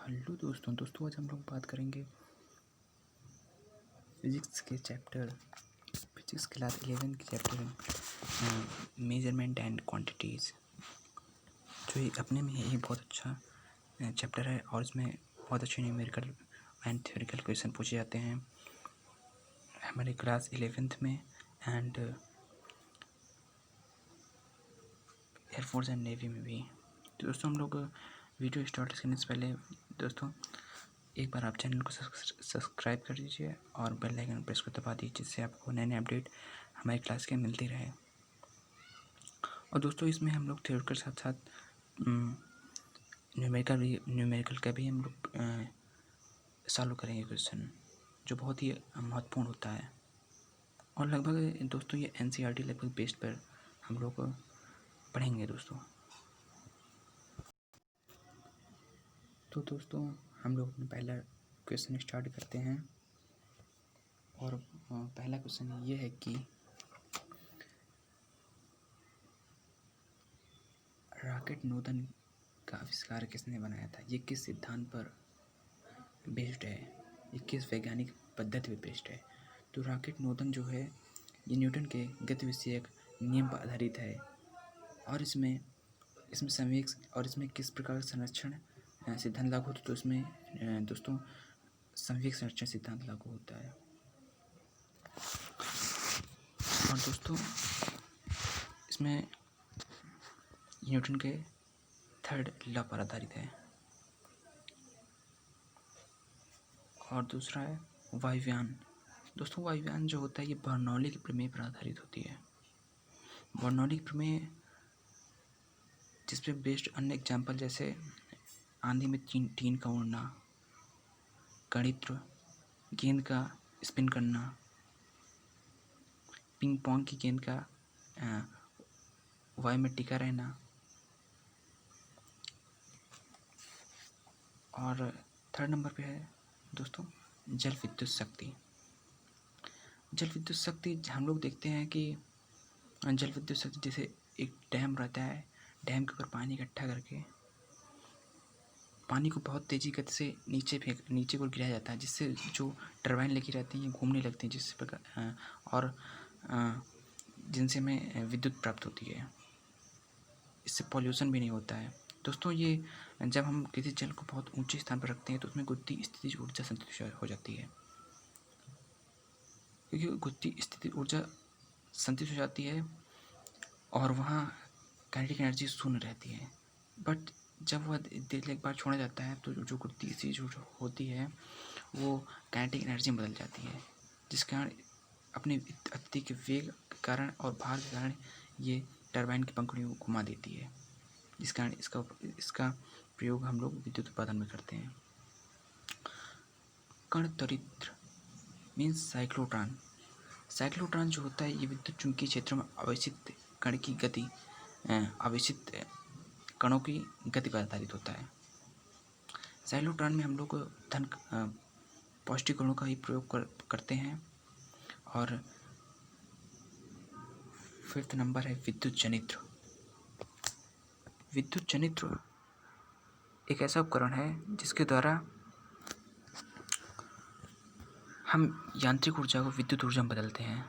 Hello दोस्तों आज हम लोग बात करेंगे फिजिक्स क्लास 11 के चैप्टर मेजरमेंट एंड क्वांटिटीज़। जो ये अपने में ये बहुत अच्छा चैप्टर है और इसमें बहुत अच्छे न्यूमेरिकल एंड थ्योरिकल क्वेश्चन पूछे जाते हैं हमारे क्लास 11th में एंड एयरफोर्स एंड नेवी में भी। तो दोस्तों हम लोग वीडियो स्टार्ट करने से पहले दोस्तों एक बार आप चैनल को सब्सक्राइब कर दीजिए और बेल आइकन प्रेस को दबा दीजिए जिससे आपको नए नए अपडेट हमारी क्लास के मिलती रहे। और दोस्तों इसमें हम लोग थ्योरी के साथ साथ न्यूमेरिकल का भी हम लोग सॉल्व करेंगे क्वेश्चन जो बहुत ही महत्वपूर्ण होता है। और लगभग दोस्तों ये NCERT लगभग बेस्ड पर हम लोग पढ़ेंगे दोस्तों। तो दोस्तों हम लोग अपना पहला क्वेश्चन स्टार्ट करते हैं और पहला क्वेश्चन ये है कि रॉकेट नोदन का आविष्कार किसने बनाया था, ये किस सिद्धांत पर बेस्ड है, ये किस वैज्ञानिक पद्धति पर बेस्ड है। तो रॉकेट नोदन जो है ये न्यूटन के गति विषयक नियम पर आधारित है और इसमें संवेग और इसमें किस प्रकार का संरक्षण सिद्धांत लागू होता है। तो इसमें दोस्तों संवेग संरक्षण सिद्धांत लागू होता है। और दोस्तों इसमें न्यूटन के थर्ड लॉ पर आधारित है। और दूसरा है वायुयान। दोस्तों वायुयान जो होता है ये बर्नौली के प्रमेय पर आधारित होती है। बर्नौली प्रमेय जिस पे बेस्ड अन्य एग्जाम्पल जैसे आंधी में टीन का उड़ना, गणित्र, गेंद का स्पिन करना, पिंग पोंग की गेंद का वायु में टिका रहना। और थर्ड नंबर पे है दोस्तों जल विद्युत शक्ति। जल विद्युत शक्ति हम लोग देखते हैं कि जल विद्युत शक्ति जैसे एक डैम रहता है, डैम के ऊपर पानी इकट्ठा करके पानी को बहुत तेज़ी गति से नीचे को गिराया जाता है जिससे जो टरबाइन लगी रहती हैं घूमने लगती हैं जिस प्रकार और जिनसे हमें विद्युत प्राप्त होती है। इससे पॉल्यूशन भी नहीं होता है। दोस्तों ये जब हम किसी जल को बहुत ऊंचे स्थान पर रखते हैं तो उसमें गुत्ती स्थितिज ऊर्जा संतुलित हो जाती है, क्योंकि गुत्ती स्थिति ऊर्जा संतुलित हो जाती है और वहाँ काइनेटिक एनर्जी शून्य रहती है। बट जब वह देर एक बार छोड़ा जाता है तो जो गुत्ती स्थिति जो होती है वो काइनेटिक एनर्जी में बदल जाती है, जिस कारण अपने अत्यधिक वेग के कारण और भार के कारण ये टरबाइन की पंखुड़ियों को घुमा देती है, जिस कारण इसका प्रयोग हम लोग विद्युत उत्पादन में करते हैं। कण त्वरित मीन्स साइक्लोट्रॉन। साइक्लोट्रॉन जो होता है ये विद्युत चुंबकीय क्षेत्रों में आवेशित कण की गति आवेशित कणों की गति पर आधारित होता है। साइक्लोट्रॉन में हम लोग पौष्टिक कणों का ही प्रयोग करते हैं। और फिफ्थ नंबर है विद्युत जनित्र। विद्युत जनित्र एक ऐसा उपकरण है जिसके द्वारा हम यांत्रिक ऊर्जा को विद्युत ऊर्जा में बदलते हैं।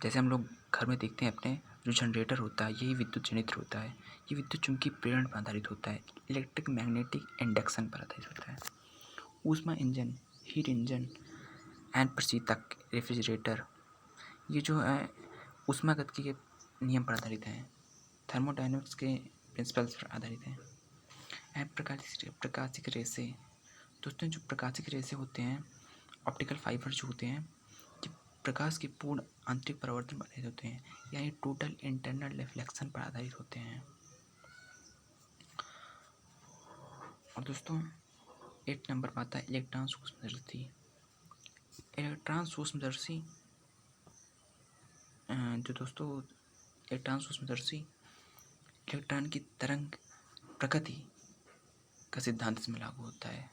जैसे हम लोग घर में देखते हैं अपने जो जनरेटर होता है यही विद्युत जनित्र होता है। ये विद्युत चुंबकीय प्रेरण पर आधारित होता है, इलेक्ट्रिक मैग्नेटिक इंडक्शन पर आधारित होता है। ऊष्मा इंजन, हीट इंजन एंड प्रशीतक, रेफ्रिजरेटर ये जो है ऊष्मागतिकी के नियम पर आधारित हैं, थर्मोडायनेमिक्स के प्रिंसिपल्स पर आधारित हैं। एंड प्रकाशिक रेसे। दोस्तों जो प्रकाशिक रेसे होते हैं ऑप्टिकल फाइबर जो होते हैं ये प्रकाश के पूर्ण आंतरिक परावर्तन पर आधारित होते हैं, यानी टोटल इंटरनल रिफ्लेक्शन पर आधारित होते हैं। और दोस्तों 8 नंबर पर आता है इलेक्ट्रॉन सूक्ष्मदर्शी। इलेक्ट्रॉन सूक्ष्मदर्शी जो दोस्तों इलेक्ट्रॉन सूक्ष्मदर्शी इलेक्ट्रॉन की तरंग प्रकृति का सिद्धांत इसमें लागू होता है।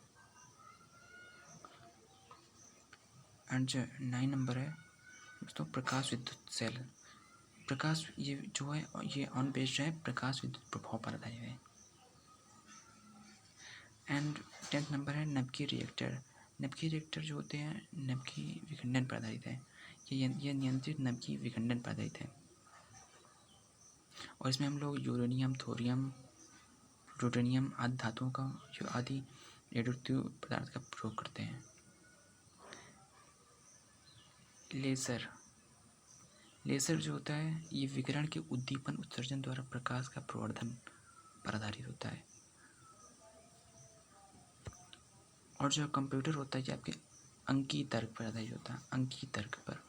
एंड जो 9 नंबर है दोस्तों प्रकाश विद्युत सेल। प्रकाश ये जो है ये ऑन बेस्ड है प्रकाश विद्युत प्रभाव पर आधारित है। एंड 10th नंबर है नबकी रिएक्टर। नबकी रिएक्टर जो होते हैं नबकी विखंडन पर आधारित है। ये नियंत्रित नबकी विखंडन पर आधारित है और इसमें हम लोग यूरेनियम, थोरियम, प्लूटोनियम आदि धातुओं का आदि रेडियोएक्टिव पदार्थ का प्रयोग करते हैं। लेज़र जो होता है ये विकिरण के उद्दीपन उत्सर्जन द्वारा प्रकाश का प्रवर्धन पर आधारित होता है। और जो कंप्यूटर होता है ये आपके अंकीय तर्क पर आधारित होता है, अंकीय तर्क पर।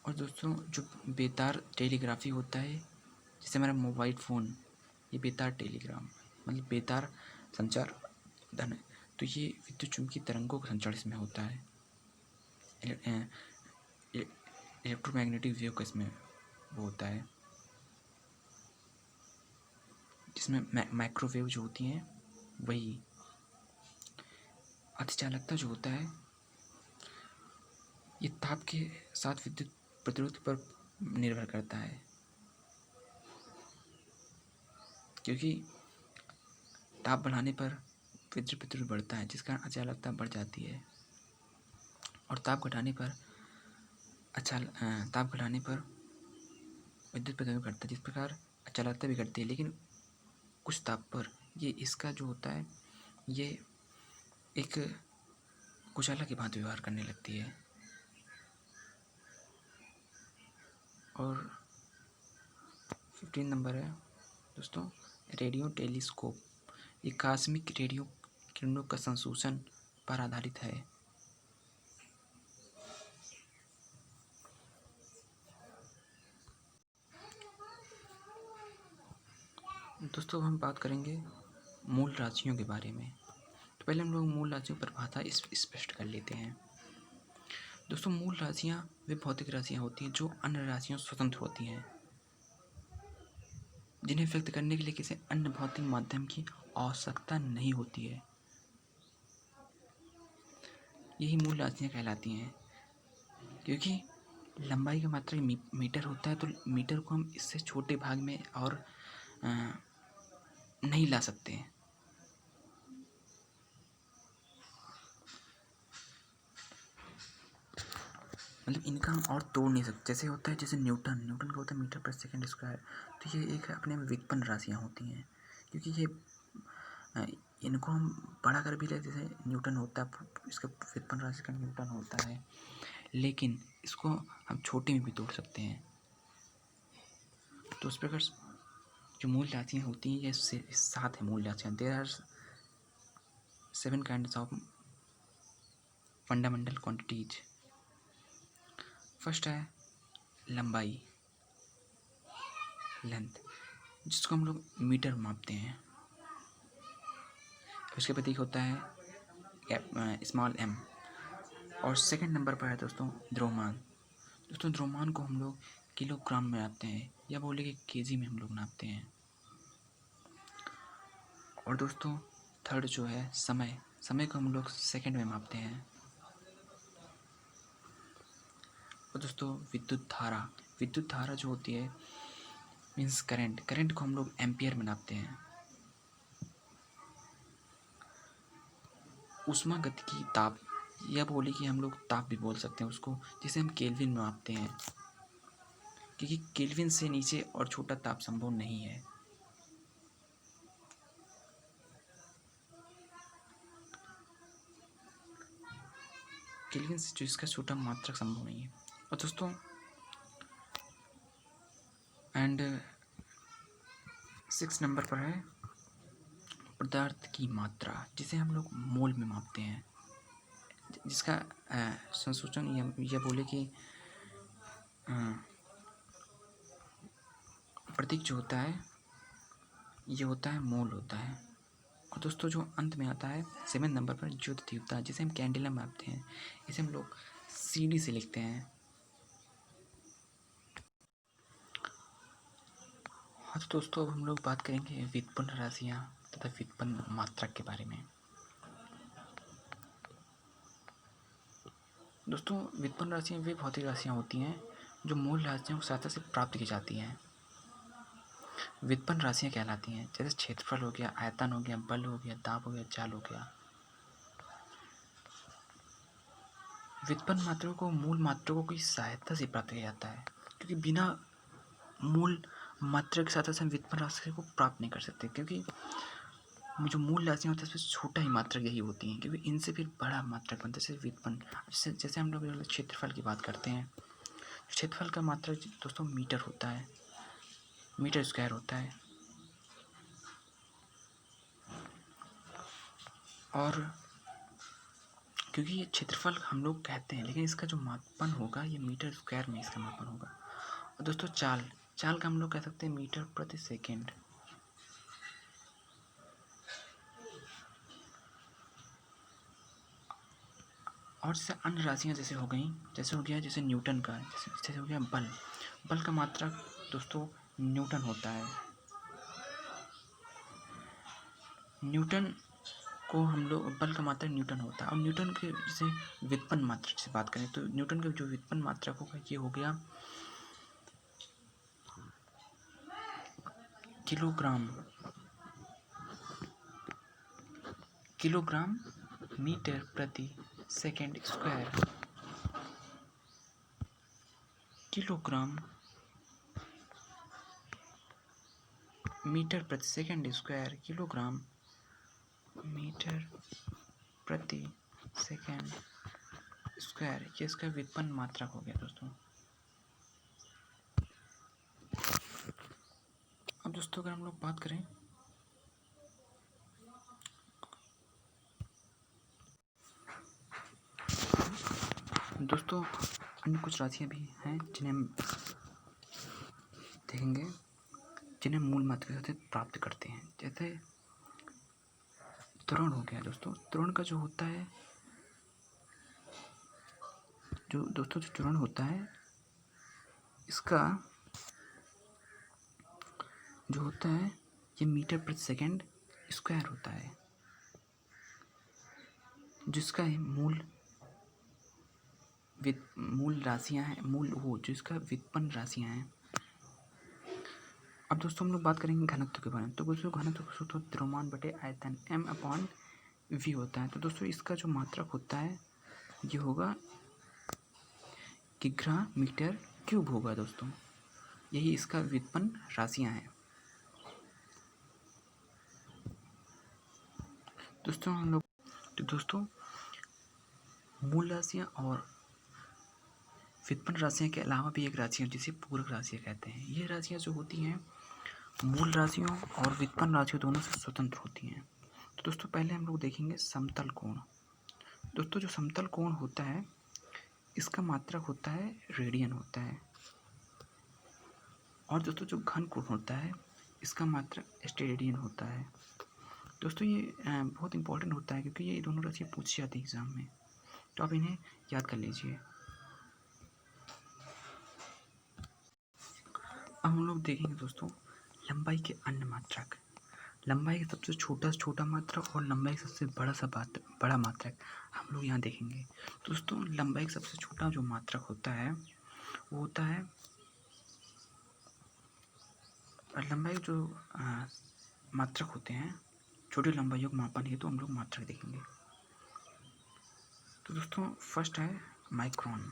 और दोस्तों जो बेतार टेलीग्राफी होता है, जैसे हमारा मोबाइल फ़ोन, ये बेतार टेलीग्राम मतलब बेतार संचार धन है, तो ये विद्युत चुम्बकीय तरंगों का संचार इसमें होता है। इलेक्ट्रोमैग्नेटिक वेव का इसमें वो होता है, जिसमें माइक्रोवेव जो होती हैं वही। अतिचालकता जो होता है ये ताप के साथ विद्युत प्रतिरोध पर निर्भर करता है, क्योंकि ताप बढ़ाने पर विद्युत प्रतिरोध बढ़ता है जिस कारण अचालकता बढ़ जाती है, और ताप घटाने पर विद्युत प्रतिरोध घटता है, जिस प्रकार अचालकता भी घटती है। लेकिन कुछ ताप पर ये इसका जो होता है ये एक कुचाला की भांति व्यवहार करने लगती है। और 15 नंबर है दोस्तों रेडियो टेलीस्कोप। ये कॉस्मिक रेडियो किरणों का संशोषण पर आधारित है। दोस्तों हम बात करेंगे मूल राशियों के बारे में। तो पहले हम लोग मूल राशियों पर भाषा स्पष्ट कर लेते हैं। दोस्तों मूल राशियाँ वे भौतिक राशियाँ होती हैं जो अन्य राशियों से स्वतंत्र होती हैं, जिन्हें व्यक्त करने के लिए किसी अन्य भौतिक माध्यम की आवश्यकता नहीं होती है। यही मूल राशियाँ कहलाती हैं। क्योंकि लंबाई का मात्रक मीटर होता है, तो मीटर को हम इससे छोटे भाग में और नहीं ला सकते हैं। मतलब इनका हम और तोड़ नहीं सकते। जैसे होता है जैसे न्यूटन का होता है मीटर पर सेकंड स्क्वायर, तो ये एक अपने में व्युत्पन्न राशियाँ होती हैं, क्योंकि ये इनको हम बड़ा कर भी ले, जैसे न्यूटन होता है इसका व्युत्पन्न राशि का न्यूटन होता है, लेकिन इसको हम छोटे में भी तोड़ सकते हैं। तो उस प्रकार जो मूल राशियाँ होती हैं ये 7 है मूल राशियाँ। There are 7 kinds of fundamental quantities. First है लंबाई, लेंथ, जिसको हम लोग मीटर मापते हैं। उसके प्रतीक होता है स्मॉल m। और सेकंड नंबर पर है दोस्तों द्रव्यमान। दोस्तों द्रव्यमान को हम लोग किलोग्राम में नापते हैं, या बोले कि केजी में हम लोग नापते हैं। और दोस्तों थर्ड जो है समय को हम लोग सेकंड में मापते हैं। और दोस्तों विद्युत धारा जो होती है मीन्स करंट को हम लोग एम्पियर में नापते हैं। ऊष्मा गतिकी ताप, या बोले कि हम लोग ताप भी बोल सकते हैं उसको, जिसे हम केल्विन में मापते हैं, क्योंकि केल्विन से नीचे और छोटा ताप संभव नहीं है। केल्विन से जो इसका छोटा मात्रक संभव नहीं है। और दोस्तों एंड 6 नंबर पर है पदार्थ की मात्रा, जिसे हम लोग मोल में मापते हैं, जिसका संसूचन यह बोले कि प्रतीक जो होता है ये होता है मोल होता है। और दोस्तों जो अंत में आता है 7 नंबर पर ज्योति तीव्रता, जिसे हम कैंडेला मापते हैं, इसे हम लोग CD से लिखते हैं। हाँ तो दोस्तों अब हम लोग बात करेंगे व्युत्पन्न राशियाँ तथा व्युत्पन्न मात्रक के बारे में। दोस्तों व्युत्पन्न राशियाँ वे भौतिक राशियाँ होती हैं जो मूल राशियों की सहायता से प्राप्त की जाती हैं। व्युत्पन्न राशियाँ कहलाती हैं, जैसे क्षेत्रफल हो गया, आयतन हो गया, बल हो गया, दाब हो गया, चाल हो गया। व्युत्पन्न मात्राओं को मूल मात्राओं की सहायता से प्राप्त किया जाता है, क्योंकि बिना मूल मात्रा की सहायता से हम व्युत्पन्न राशि को प्राप्त नहीं कर सकते, क्योंकि जो मूल राशियाँ होती है उसमें छोटा ही मात्रक यही होती हैं, क्योंकि इनसे फिर बड़ा मात्रक बनता है। जैसे व्युत्पन्न, जैसे हम लोग क्षेत्रफल की बात करते हैं, क्षेत्रफल का मात्रक दोस्तों मीटर होता है, मीटर स्क्वायर होता है। और क्योंकि ये क्षेत्रफल हम लोग कहते हैं, लेकिन इसका जो मापन होगा ये मीटर स्क्वायर में इसका मापन होगा। और दोस्तों चाल, चाल का हम लोग कह सकते हैं मीटर प्रति सेकेंड। और जैसे अन्य राशियाँ जैसे हो गई, जैसे हो गया जैसे न्यूटन का, जैसे हो गया बल, बल का मात्रक दोस्तों न्यूटन होता है। न्यूटन को हम लोग, बल का मात्रक न्यूटन होता है। और न्यूटन के जैसे व्युत्पन्न मात्रक से बात करें तो न्यूटन का जो व्युत्पन्न मात्रक होगा ये हो गया किलोग्राम, किलोग्राम मीटर प्रति सेकेंड स्क्वायर, किलोग्राम मीटर प्रति सेकेंड स्क्वायर, किलोग्राम मीटर प्रति सेकेंड स्क्वायर, ये इसका व्युत्पन्न मात्रक हो गया दोस्तों। अब दोस्तों अगर हम लोग बात करें दोस्तों, अन्य कुछ राशियाँ भी हैं जिन्हें हम देखेंगे, जिन्हें मूल मात्रा से प्राप्त करते हैं। जैसे त्वरण हो गया दोस्तों, त्वरण का जो होता है, जो दोस्तों जो त्वरण होता है इसका जो होता है ये मीटर प्रति सेकेंड स्क्वायर होता है, जिसका मूल राशियाँ हैं, मूल वो जो इसका व्युत्पन्न राशियाँ हैं। अब दोस्तों हम लोग बात करेंगे घनत्व के बारे में। तो दोस्तों घनत्व का सूत्र द्रव्यमान बटे आयतन m/v होता है। तो दोस्तों इसका जो मात्रक होता है ये होगा किग्रा मीटर क्यूब होगा दोस्तों, यही इसका व्युत्पन्न राशियाँ हैं। दोस्तों हम लोग दोस्तों मूल राशियाँ और व्युत्पन्न राशियाँ के अलावा भी एक राशि है जिसे पूरक राशियाँ कहते हैं। ये राशियाँ जो होती हैं मूल राशियों और व्युत्पन्न राशियों दोनों से स्वतंत्र होती हैं। तो दोस्तों पहले हम लोग देखेंगे समतल कोण। दोस्तों जो समतल कोण होता है इसका मात्रक होता है रेडियन होता है। और दोस्तों जो घन कोण होता है इसका मात्रक स्टेरेडियन होता है। दोस्तों ये बहुत इंपॉर्टेंट होता है क्योंकि ये दोनों राशियाँ पूछी जाती है एग्जाम में, तो आप इन्हें याद कर लीजिए। अब हम लोग देखेंगे दोस्तों लंबाई के अन्य मात्रक। लंबाई का सबसे छोटा से छोटा मात्रक और लंबाई का सबसे बड़ा मात्रक हम लोग यहाँ देखेंगे। दोस्तों लंबाई का सबसे छोटा जो मात्रक होता है वो होता है, लंबाई जो मात्रक होते हैं छोटी लंबाइयों को मापन हेतु हम लोग मात्रक देखेंगे। तो दोस्तों फर्स्ट है माइक्रोन।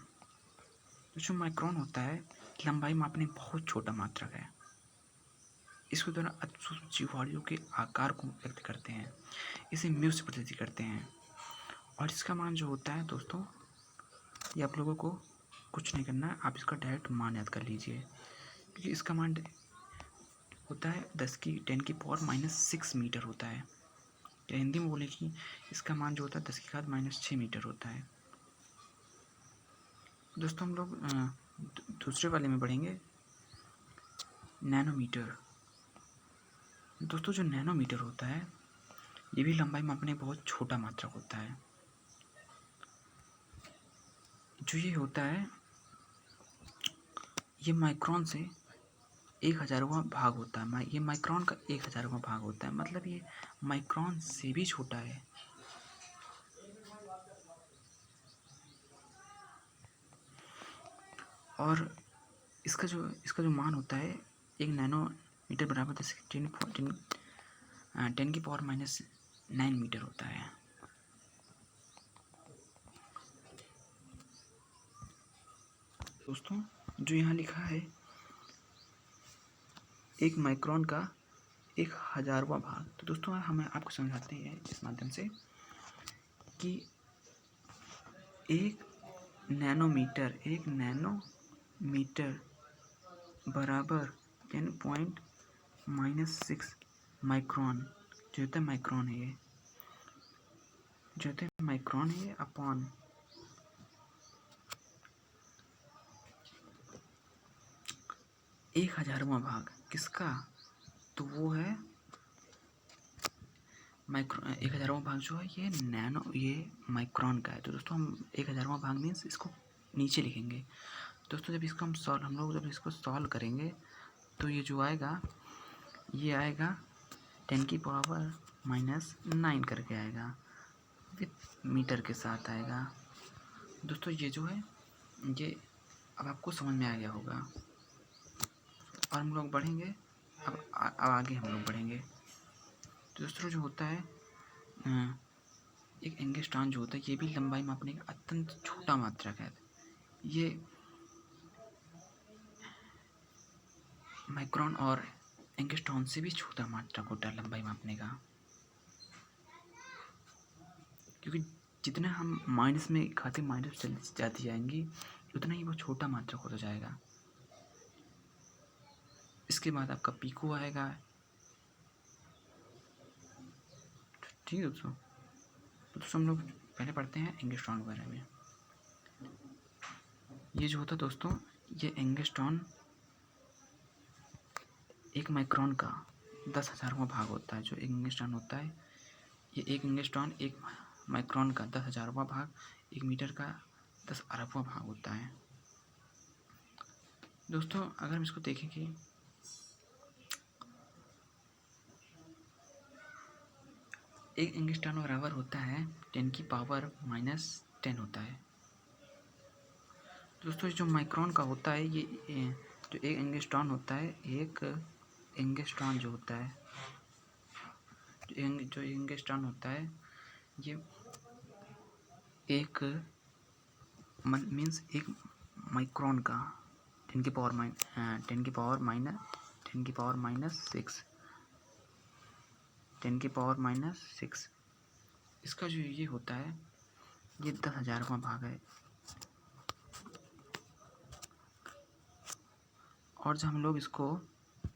जो माइक्रोन होता है लंबाई मापने बहुत छोटा मात्रक है। इसके द्वारा अति सूक्ष्म जीवाणुओं के आकार को व्यक्त करते हैं, इसे म्यू से प्रतिनिधित्व करते हैं। और इसका मान जो होता है दोस्तों ये आप लोगों को कुछ नहीं करना है, आप इसका डायरेक्ट मान याद कर लीजिए, क्योंकि इसका मान होता है 10⁻⁻⁶ मीटर होता है। या हिंदी में बोले कि इसका मान जो होता है 10⁻⁻6 मीटर होता है। दोस्तों हम लोग दूसरे वाले में पढ़ेंगे नैनोमीटर। दोस्तों जो नैनोमीटर होता है ये भी लंबाई मापने बहुत छोटा मात्रक होता है। जो ये होता है ये माइक्रोन से 1/1000वां भाग होता है। ये माइक्रोन का 1/1000वां भाग होता है, मतलब ये माइक्रोन से भी छोटा है। और इसका जो मान होता है 1 नैनो मीटर बराबर 10⁻⁹ मीटर होता है। दोस्तों जो यहाँ लिखा है 1 माइक्रोन का 1,000वां भाग, तो दोस्तों हम आपको समझाते हैं इस माध्यम से कि 1 नैनोमीटर बराबर 10⁻⁻6 माइक्रोन, जो होता है माइक्रोन है ये, जो होता है माइक्रोन है अपॉन 1,000वां भाग किसका, तो वो है माइक्रो 1,000वां भाग जो है ये माइक्रोन का है। तो दोस्तों हम 1,000वां भाग मीन्स इसको नीचे लिखेंगे। दोस्तों जब इसको हम लोग जब इसको सॉल्व करेंगे तो ये जो आएगा ये आएगा 10⁻⁻9 करके आएगा, विथ मीटर के साथ आएगा। दोस्तों ये जो है ये अब आपको समझ में आ गया होगा, और हम लोग बढ़ेंगे अब आगे हम लोग बढ़ेंगे। तो दोस्तों जो होता है एक एंगस्ट्रॉन जो होता है ये भी लंबाई मापने का अत्यंत छोटा मात्रक है। ये माइक्रोन और एंगस्ट्रॉन से भी छोटा मात्रक होता है लंबाई मापने का, क्योंकि जितना हम माइनस में खाते माइनस चली जाती जाएंगी उतना ही वो छोटा मात्रक होता जाएगा। इसके बाद आपका पीको आएगा। ठीक है दोस्तों, तो दोस्तों हम लोग पहले पढ़ते हैं एंगस्ट्रॉन वगैरह में। ये जो होता है दोस्तों ये एंगस्ट्रॉन 1 माइक्रोन का 10,000वां भाग होता है। जो एंगस्ट्रॉन होता है ये 1 एंगस्ट्रॉन 1 माइक्रोन का 10,000वां भाग 1 मीटर का 10 अरबवां भाग होता है। दोस्तों अगर हम इसको देखें कि एक एंगस्ट्रॉन बराबर होता है 10⁻⁻10 होता है। दोस्तों जो माइक्रोन का होता है ये जो एक एंगस्ट्रॉन होता है, एक एंगस्ट्रॉन जो होता है जो एंगस्ट्रॉन होता है ये एक मीन्स एक माइक्रोन का 10⁻⁻6 इसका जो ये होता है ये 10,000वां भाग है। और जब हम लोग इसको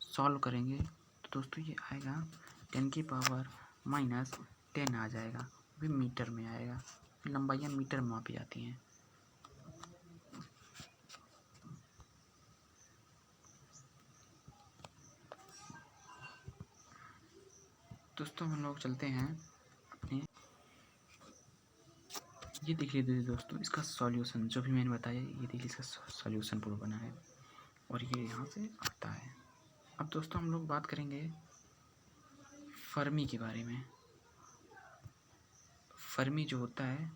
सॉल्व करेंगे तो दोस्तों ये आएगा 10⁻⁻10 आ जाएगा, भी मीटर में आएगा। लंबाइयाँ मीटर में मापी जाती हैं। दोस्तों हम लोग चलते हैं अपने, ये देख लीजिए दोस्तों इसका सॉल्यूशन जो भी मैंने बताया, ये देखिए इसका सॉल्यूशन पूरा बना है और ये यहाँ से आता है। अब दोस्तों हम लोग बात करेंगे फर्मी के बारे में। फर्मी जो होता है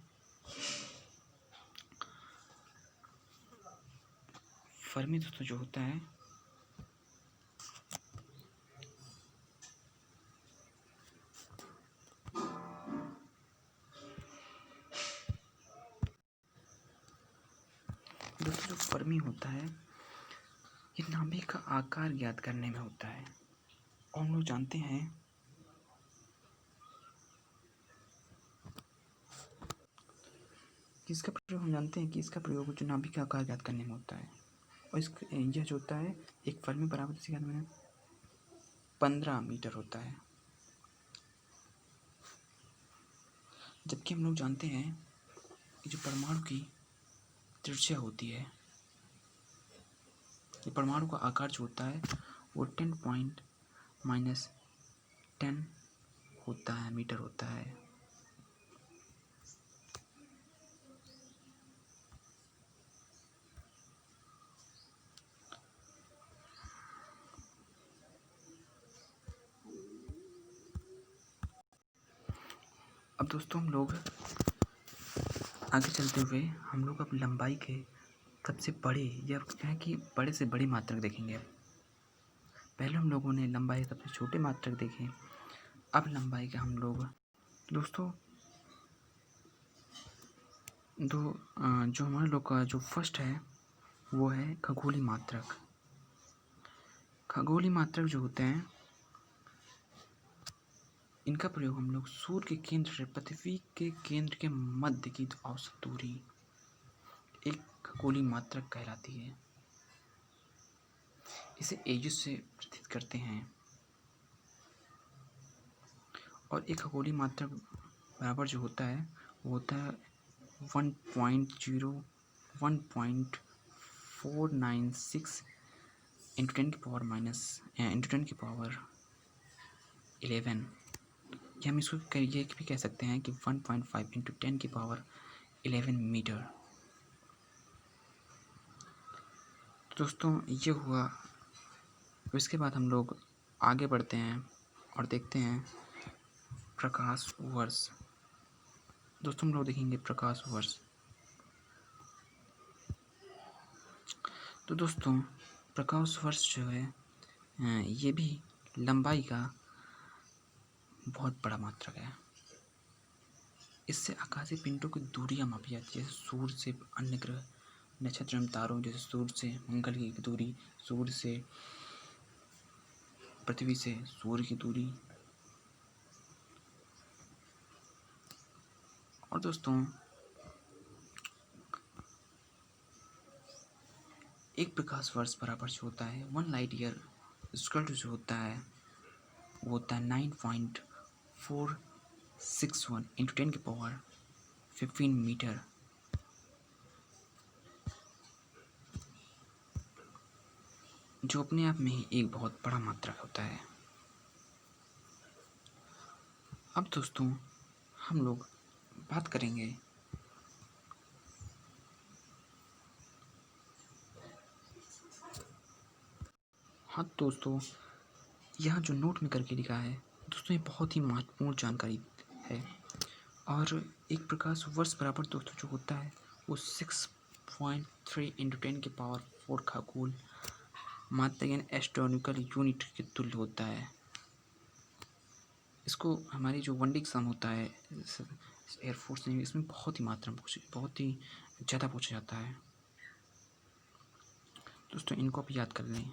दोस्तों जो होता है दोस्तों जो फर्मी होता है ये नाभिक का आकार ज्ञात करने में होता है। और हम लोग जानते हैं कि इसका प्रयोग जो नाभिक का आकार ज्ञात करने में होता है। और इसका यह जो होता है एक फर्मी बराबर जैसे मैंने 15 मीटर होता है। जबकि हम लोग जानते हैं कि जो परमाणु की त्रिज्या होती है, ये परमाणु का आकार जो होता है वो 10⁻⁻10 होता है, मीटर होता है। अब दोस्तों हम लोग आगे चलते हुए हम लोग अब लंबाई के सबसे बड़े या क्या है कि बड़े से बड़ी मात्रक देखेंगे। पहले हम लोगों ने लंबाई के सबसे छोटे मात्रक देखे, अब लंबाई के हम लोग दोस्तों जो हमारे लोग का जो फर्स्ट है वो है खगोलीय मात्रक। खगोलीय मात्रक जो होते हैं इनका प्रयोग हम लोग सूर्य के केंद्र से पृथ्वी के केंद्र के मध्य की औसत दूरी एक खगोलीय मात्रक कहलाती है। इसे एजिस से प्रतीत करते हैं और एक खगोलीय मात्रक बराबर जो होता है वो होता है 1.496 इंटू टेन की पावर 11। या हम इसको ये भी कह सकते हैं कि 1.5 इंटू 10 की पावर 11 मीटर। तो दोस्तों ये हुआ। इसके बाद हम लोग आगे बढ़ते हैं और देखते हैं प्रकाश वर्ष। दोस्तों हम लोग देखेंगे प्रकाश वर्ष। तो दोस्तों प्रकाश वर्ष जो है ये भी लंबाई का बहुत बड़ा मात्रक है। इससे आकाशीय पिंडों की दूरियां मापी जाती है, जैसे सूर्य से अन्य ग्रह, नक्षत्र एवं तारों, जैसे सूर्य से मंगल की दूरी, सूर्य से पृथ्वी से सूर्य की दूरी। और दोस्तों एक प्रकाश वर्ष बराबर जो होता है 1 लाइट ईयर स्क्वायर जो होता है वो होता है 9.461 इंटू 10 की पावर 15 मीटर। जो अपने आप में ही एक बहुत बड़ा मात्रक होता है। अब दोस्तों हम लोग बात करेंगे हाँ दोस्तों यहाँ जो नोट में करके लिखा है दोस्तों ये बहुत ही महत्वपूर्ण जानकारी है। और एक प्रकाश वर्ष बराबर दोस्तों जो होता है वो 6.3 इंटू 10 की पावर 4 खगोल मात्रक यानी एस्ट्रोनॉमिकल यूनिट के तुल्य होता है। इसको हमारी जो वनडे एग्जाम होता है एयरफोर्स में इसमें बहुत ही मात्रा में बहुत ही ज़्यादा पूछा जाता है। दोस्तों इनको आप याद कर लें।